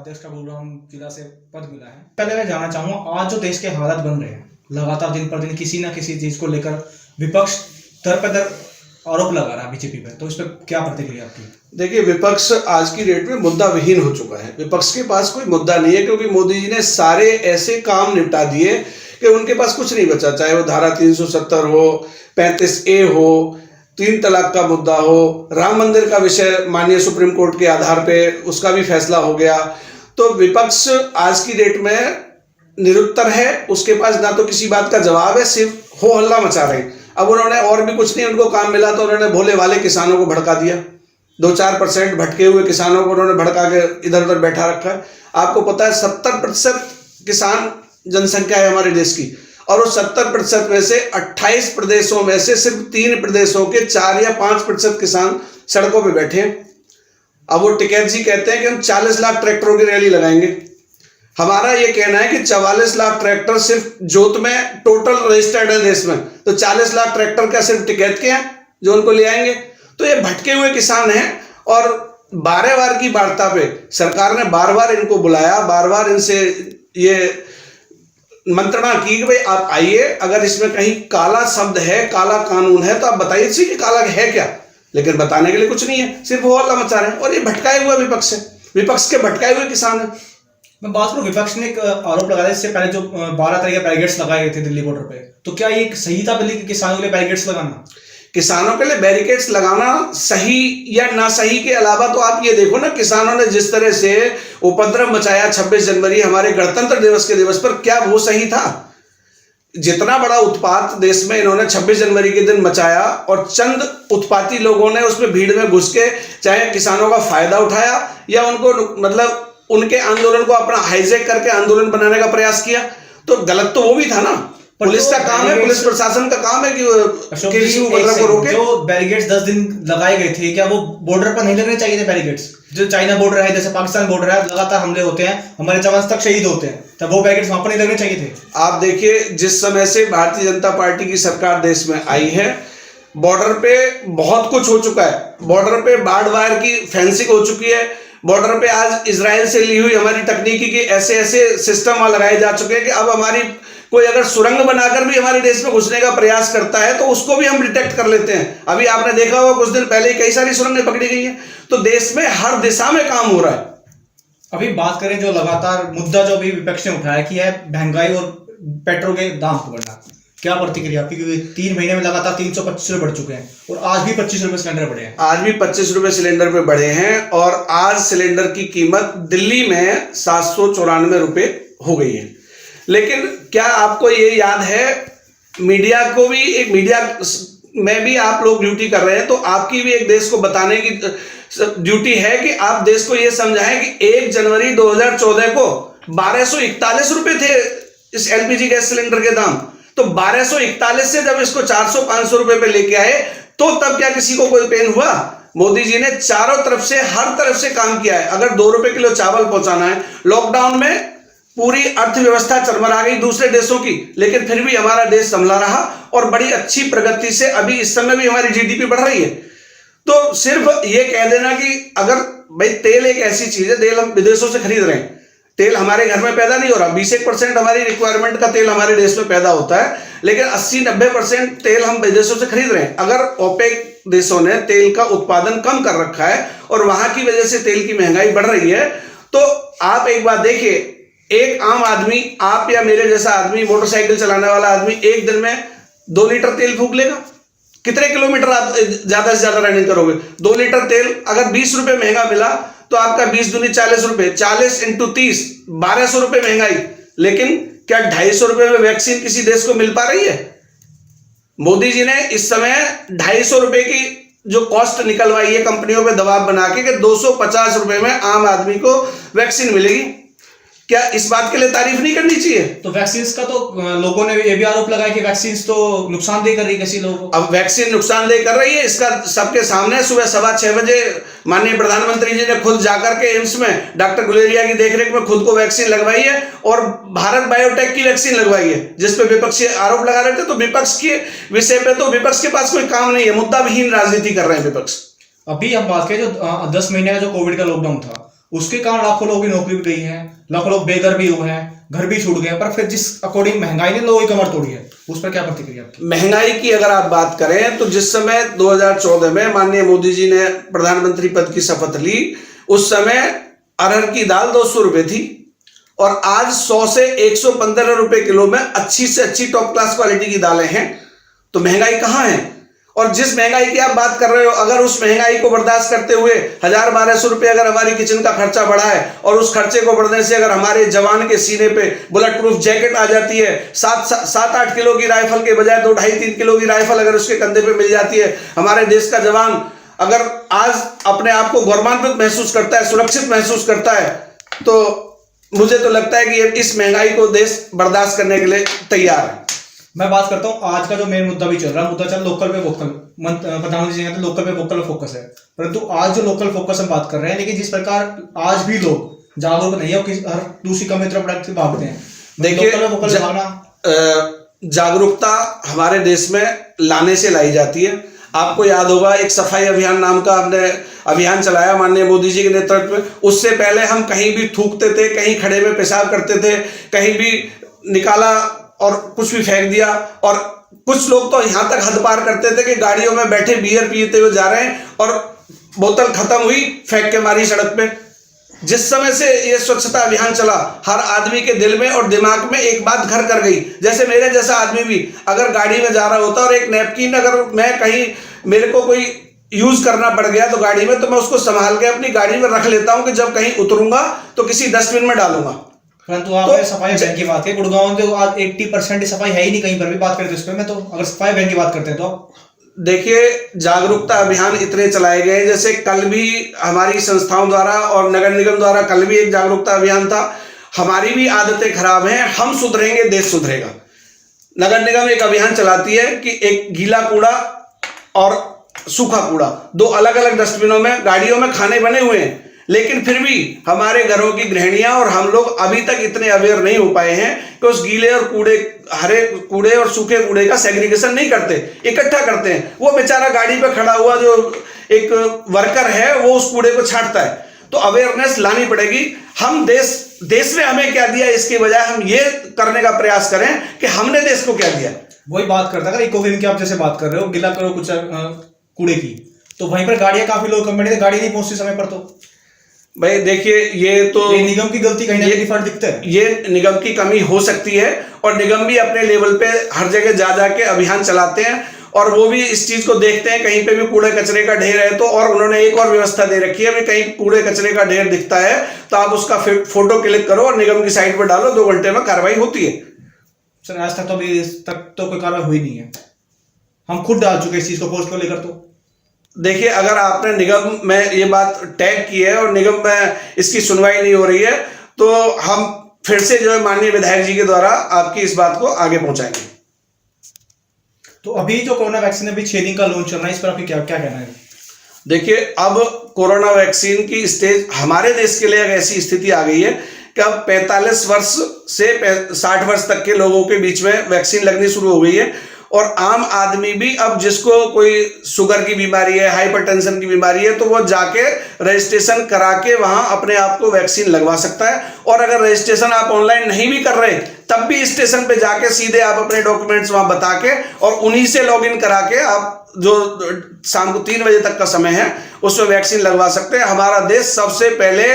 उपाध्यक्ष का गुरुग्राम जिला से पद मिला है। पहले मैं जानना चाहूंगा, आज जो देश के हालात बन रहे हैं, लगातार दिन पर दिन किसी ना किसी चीज को लेकर विपक्ष दर पे दर आरोप लगा रहा है बीजेपी पे, तो इस पर क्या प्रतिक्रिया आपकी? देखिए, विपक्ष आज की डेट में मुद्दा विहीन हो चुका है। विपक्ष के पास कोई मुद्दा नहीं है, क्योंकि मोदी जी ने सारे ऐसे काम निपटा दिए कि उनके पास कुछ नहीं बचा। चाहे वो धारा 370 हो, 35A हो, 3 तलाक का मुद्दा हो, राम मंदिर का विषय माननीय सुप्रीम कोर्ट के आधार पे उसका भी फैसला हो गया। तो विपक्ष आज की डेट में निरुत्तर है, उसके पास ना तो किसी बात का जवाब है, सिर्फ हो हल्ला मचा रहे हैं। अब उन्होंने और भी कुछ नहीं, उनको काम मिला तो उन्होंने भोले वाले किसानों को भड़का दिया। 2-4% भटके हुए किसानों को उन्होंने भड़का के इधर उधर बैठा रखा है। आपको पता है 70% किसान जनसंख्या है हमारे देश की, और उस 70% में से 28 प्रदेशों में से सिर्फ 3 प्रदेशों के 4 या 5% किसान सड़कों पे बैठे हैं। अब वो टिकैत जी कहते हैं कि हम 40 लाख ट्रैक्टरों की रैली लगाएंगे। हमारा ये कहना है कि 44 लाख ट्रैक्टर सिर्फ जोत में टोटल रजिस्टर्ड है देश में, तो 40 लाख ट्रैक्टर क्या सिर्फ टिकैत के हैं जो उनको ले आएंगे? तो ये भटके हुए किसान हैं। और 12 बार की वार्ता पे सरकार ने बार बार इनको बुलाया, बार बार इनसे ये मंत्रणा की कि भाई आप आइए, अगर इसमें कहीं काला शब्द है, काला कानून है तो आप बताइए सी कि काला है क्या। लेकिन बताने के लिए कुछ नहीं है, सिर्फ वो हल्ला मचा रहे हैं। और ये भटकाए हुए विपक्ष है, विपक्ष के भटकाए हुए किसान है। मैं बात करूं, विपक्ष ने एक आरोप लगाया इससे पहले जो 12 तरह के बैरिकेड्स लगाए गए थे दिल्ली बॉर्डर पे, तो क्या ये सही था दिल्ली के किसानों के लिए बैरिकेड्स लगाना? किसानों के लिए बैरिकेड्स लगाना सही या ना सही के अलावा तो आप ये देखो ना, किसानों ने जिस तरह से उपद्रव मचाया 26 जनवरी हमारे गणतंत्र दिवस के दिवस पर, क्या वो सही था? जितना बड़ा उत्पात देश में इन्होंने 26 जनवरी के दिन मचाया, और चंद उत्पाती लोगों ने उसमें भीड़ में घुस के चाहे किसानों का फायदा उठाया या उनको मतलब उनके आंदोलन को अपना हाईजैक करके आंदोलन बनाने का प्रयास किया, तो गलत तो वो भी था ना। पुलिस का काम है, पुलिस प्रशासन का काम है कि किसी उपद्रव को रोके। जो बैरिकेड्स 10 दिन लगाए गए थे, क्या वो बॉर्डर पर नहीं लगने चाहिए थे बैरिकेड्स? जो चाइना बॉर्डर है, जैसे पाकिस्तान बॉर्डर है, लगातार हमले होते हैं, हमारे जवान तक शहीद होते हैं, तब वो बैरिकेड्स वहां पर नहीं लगने चाहिए थे? आप देखिए, जिस समय से भारतीय जनता पार्टी की सरकार देश में आई है, बॉर्डर पे बहुत कुछ हो चुका है। बॉर्डर पे बार्ड वायर की फेंसिंग हो चुकी है। बॉर्डर पे आज इजराइल से ली हुई हमारी तकनीकी के ऐसे ऐसे सिस्टम लगाए जा चुके हैं कि अब हमारी कोई अगर सुरंग बनाकर भी हमारे देश में घुसने का प्रयास करता है तो उसको भी हम डिटेक्ट कर लेते हैं। अभी आपने देखा होगा कुछ दिन पहले कई सारी सुरंगें पकड़ी गई हैं। तो देश में हर दिशा में काम हो रहा है। अभी बात करें जो लगातार मुद्दा जो अभी विपक्ष ने उठाया कि है महंगाई और पेट्रोल के दाम को बढ़ना, क्या प्रतिक्रिया आपकी? क्योंकि 3 महीने में लगातार 325 रुपए बढ़ चुके हैं और आज भी 25 रुपए सिलेंडर बढ़े हैं। आज भी 25 रुपए सिलेंडर पे बढ़े हैं, और आज सिलेंडर की कीमत दिल्ली में 794 रुपए हो गई है। लेकिन क्या आपको ये याद है, मीडिया को भी एक मीडिया में भी आप लोग ड्यूटी कर रहे हैं, तो आपकी भी एक देश को बताने की ड्यूटी है कि आप देश को ये समझाएं कि 1 जनवरी 2014 को 1241 रुपए थे इस एलपीजी गैस सिलेंडर के दाम। तो 1241 से जब इसको 400-500 रुपए पे लेके आए, तो तब क्या किसी को कोई पेन हुआ? मोदी जी ने चारों तरफ से, हर तरफ से काम किया है। अगर 2 रुपए किलो चावल पहुंचाना है, लॉकडाउन में पूरी अर्थव्यवस्था चरमरा गई दूसरे देशों की, लेकिन फिर भी हमारा देश संभला रहा और बड़ी अच्छी प्रगति से अभी इस समय भी हमारी जीडीपी बढ़ रही है। तो सिर्फ ये कह देना कि अगर भाई तेल एक ऐसी चीज है, तेल हम विदेशों से खरीद रहे हैं, तेल हमारे घर में पैदा नहीं हो रहा। 20% हमारी रिक्वायरमेंट का तेल हमारे देश में पैदा होता है, लेकिन 80-90% तेल हम विदेशों से खरीद रहे हैं। अगर ओपेक देशों ने तेल का उत्पादन कम कर रखा है और वहां की वजह से तेल की महंगाई बढ़ रही है, तो आप एक बात देखिए, एक आम आदमी, आप या मेरे जैसा आदमी, मोटरसाइकिल चलाने वाला आदमी एक दिन में 2 लीटर तेल फूंक लेगा? कितने किलोमीटर आप ज्यादा से ज्यादा रनिंग करोगे? 2 लीटर तेल अगर 20 रुपए महंगा मिला तो आपका 20 दूनी 40 रुपए, 40 × 30, 1200 रुपए महंगाई। लेकिन क्या 250 रुपए में वैक्सीन किसी देश को मिल पा रही है? मोदी जी ने इस समय 250 रुपए की जो कॉस्ट निकलवाई है कंपनियों पे दबाव बना के कि 250 रुपए में आम आदमी को वैक्सीन मिलेगी। क्या इस बात के लिए तारीफ नहीं करनी चाहिए? तो वैक्सीन का तो लोगों ने ये भी आरोप लगाया कि वैक्सीन तो नुकसानदेह कर रही है किसी लोगों को। अब वैक्सीन नुकसानदेह कर रही है, इसका सबके सामने सुबह 6:15 बजे माननीय प्रधानमंत्री जी ने खुद जाकर के एम्स में डॉक्टर गुलेरिया की देखरेख में खुद को वैक्सीन लगवाई है और भारत बायोटेक की वैक्सीन लगवाई है, जिस पे विपक्षी आरोप लगा रहे थे। तो विपक्ष के विषय पे तो विपक्ष के पास कोई काम नहीं है, मुद्दा विहीन राजनीति कर रहे हैं विपक्ष। अभी हम बात करें जो 10 महीने का जो कोविड का लॉकडाउन था, उसके कारण लाखों लोगों की नौकरी भी गई है, लाखों लोग बेघर भी हुए हैं, घर भी छूट गए। पर फिर जिस अकॉर्डिंग महंगाई ने लोगों की कमर तोड़ी है, उस पर क्या प्रतिक्रिया आपकी? महंगाई की अगर आप बात करें तो जिस समय 2014 में माननीय मोदी जी ने प्रधानमंत्री पद की शपथ ली, उस समय अरहर की दाल 200 रुपए थी और आज 100 से 115 रुपए किलो में अच्छी से अच्छी टॉप क्लास क्वालिटी की दालें हैं। तो महंगाई कहाँ है? और जिस महंगाई की आप बात कर रहे हो, अगर उस महंगाई को बर्दाश्त करते हुए 1000-1200 रुपए अगर हमारी किचन का खर्चा बढ़ा है और उस खर्चे को बढ़ने से अगर हमारे जवान के सीने पे बुलेट प्रूफ जैकेट आ जाती है, 7-8 किलो की राइफल के बजाय 2-2.5-3 किलो की राइफल अगर उसके कंधे पे मिल जाती है, हमारे देश का जवान अगर आज अपने आप को गौरवान्वित महसूस करता है, सुरक्षित महसूस करता है, तो मुझे तो लगता है कि इस महंगाई को देश बर्दाश्त करने के लिए तैयार है। मैं बात करता हूँ आज का जो मेन मुद्दा भी चल रहा है, मुद्दा चल लोकल पे वोकल। प्रधानमंत्री जी कहते हैं लोकल पे वोकल फोकस है, परंतु आज जो लोकल फोकस हम बात कर रहे हैं, लेकिन जिस प्रकार आज भी लोग जागरूक नहीं है, हर दूसरी कंपनी तरफ प्रोडक्ट से भागते हैं। देखिए, जागरूकता हमारे देश में लाने से लाई जाती है। आपको याद होगा एक सफाई अभियान नाम का हमने अभियान चलाया माननीय मोदी जी के नेतृत्व में। उससे पहले हम कहीं भी थूकते थे, कहीं खड़े में पेशाब करते थे, कहीं भी निकाला और कुछ भी फेंक दिया, और कुछ लोग तो यहां तक हद पार करते थे कि गाड़ियों में बैठे बियर पीते हुए जा रहे हैं और बोतल खत्म हुई फेंक के मारी सड़क पे। जिस समय से ये स्वच्छता अभियान चला, हर आदमी के दिल में और दिमाग में एक बात घर कर गई। जैसे मेरे जैसा आदमी भी अगर गाड़ी में जा रहा होता और एक नैपकिन अगर मैं कहीं मेरे को कोई यूज करना पड़ गया तो गाड़ी में, तो मैं उसको संभाल के अपनी गाड़ी में रख लेता हूं कि जब कहीं उतरूंगा तो किसी डस्टबिन में डालूंगा। परंतु आपने सफाई अभियान की बात की, गुड़गांव में तो आज 80% सफाई है ही नहीं, कहीं पर भी बात करते हैं। मैं तो अगर सफाई अभियान की बात करते हैं तो देखिए, जागरूकता अभियान इतने चलाए गए, जैसे कल भी हमारी संस्थाओं द्वारा और नगर निगम द्वारा कल भी एक जागरूकता अभियान था। हमारी भी आदतें खराब हैं, हम सुधरेंगे देश सुधरेगा। नगर निगम एक अभियान चलाती है कि एक गीला कूड़ा और सूखा कूड़ा, दो अलग अलग डस्टबिनों में गाड़ियों में खाने बने हुए हैं, लेकिन फिर भी हमारे घरों की गृहिणियां और हम लोग अभी तक इतने अवेयर नहीं हो पाए हैं कि उस गीले और हरे कूड़े और सूखे कूड़े का सेग्रीगेशन नहीं करते, इकट्ठा करते हैं। वो बेचारा गाड़ी पे खड़ा हुआ जो एक वर्कर है वो उस कूड़े को छांटता है। तो अवेयरनेस लानी पड़ेगी। हम देश ने हमें क्या दिया, इसके बजाय हम ये करने का प्रयास करें कि हमने देश को क्या दिया। वही बात करता है, इको ग्रीन की आप जैसे बात कर रहे हो, गिला करो कुछ कूड़े की, तो वहीं पर गाड़ियां काफी लोग कंपनी गाड़ी नहीं पहुंचती समय पर। तो भाई देखिए, ये तो निगम की गलती कहीं ना कहीं डिफॉल्ट दिखता है। ये निगम की कमी हो सकती है और निगम भी अपने लेवल पे हर जगह जा जाके अभियान चलाते हैं और वो भी इस चीज को देखते हैं कहीं पे भी कूड़े कचरे का ढेर है तो, और उन्होंने एक और व्यवस्था दे रखी है, कहीं कूड़े कचरे का ढेर दिखता है तो आप उसका फोटो क्लिक करो और निगम की साइट पर डालो, 2 घंटे में कार्रवाई होती है। सर आज तक तो कोई कार्रवाई हुई नहीं है, हम खुद डाल चुके इस चीज को पोस्ट को लेकर। तो देखिए, अगर आपने निगम में ये बात टैग की है और निगम में इसकी सुनवाई नहीं हो रही है तो हम फिर से जो है माननीय विधायक जी के द्वारा आपकी इस बात को आगे पहुंचाएंगे। तो अभी जो कोरोना वैक्सीन अभी 6 दिन का लॉन्च चल रहा है, इस पर आपकी क्या कहना है? देखिए, अब कोरोना वैक्सीन की स्टेज हमारे देश के लिए एक ऐसी स्थिति आ गई है कि अब 45 वर्ष से 60 वर्ष तक के लोगों के बीच में वैक्सीन लगनी शुरू हो गई है और आम आदमी भी अब जिसको कोई शुगर की बीमारी है, हाइपरटेंशन की बीमारी है, तो वो जाके रजिस्ट्रेशन करा के वहां अपने आप को वैक्सीन लगवा सकता है। और अगर रजिस्ट्रेशन आप ऑनलाइन नहीं भी कर रहे तब भी स्टेशन पे जाके सीधे आप अपने डॉक्यूमेंट्स वहां बता के और उन्हीं से लॉगिन करा के आप जो शाम को 3 बजे तक का समय है उसमें वैक्सीन लगवा सकते हैं। हमारा देश सबसे पहले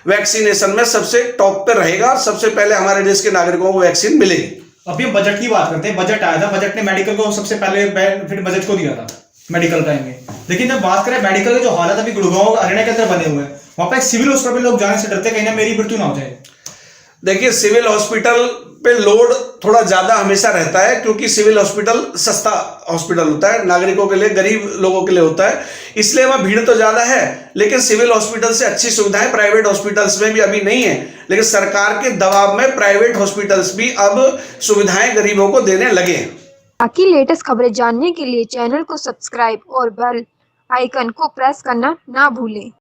वैक्सीनेशन में सबसे टॉप पे रहेगा, सबसे पहले हमारे देश के नागरिकों को वैक्सीन मिलेगी। अभी हम बजट की बात करते हैं। बजट आया था, बजट ने मेडिकल को सबसे पहले बेनिफिट बजट को दिया था मेडिकल टाइम में। लेकिन जब बात करें मेडिकल के जो हालत अभी गुड़गांव हरियाणा के अंदर बने हुए हैं, वहां पर सिविल हॉस्पिटल में लोग जाने से डरते कहीं ना मेरी मृत्यु ना हो जाए। देखिए, सिविल हॉस्पिटल पे लोड थोड़ा ज्यादा हमेशा रहता है क्योंकि सिविल हॉस्पिटल सस्ता हॉस्पिटल होता है, नागरिकों के लिए, गरीब लोगों के लिए होता है, इसलिए वहाँ भीड़ तो ज्यादा है। लेकिन सिविल हॉस्पिटल से अच्छी सुविधाएं प्राइवेट हॉस्पिटल्स में भी अभी नहीं है, लेकिन सरकार के दबाव में प्राइवेट हॉस्पिटल्स भी अब सुविधाएं गरीबों को देने लगे हैं। बाकी लेटेस्ट खबरें जानने के लिए चैनल को सब्सक्राइब और बेल आइकन को प्रेस करना ना भूलें।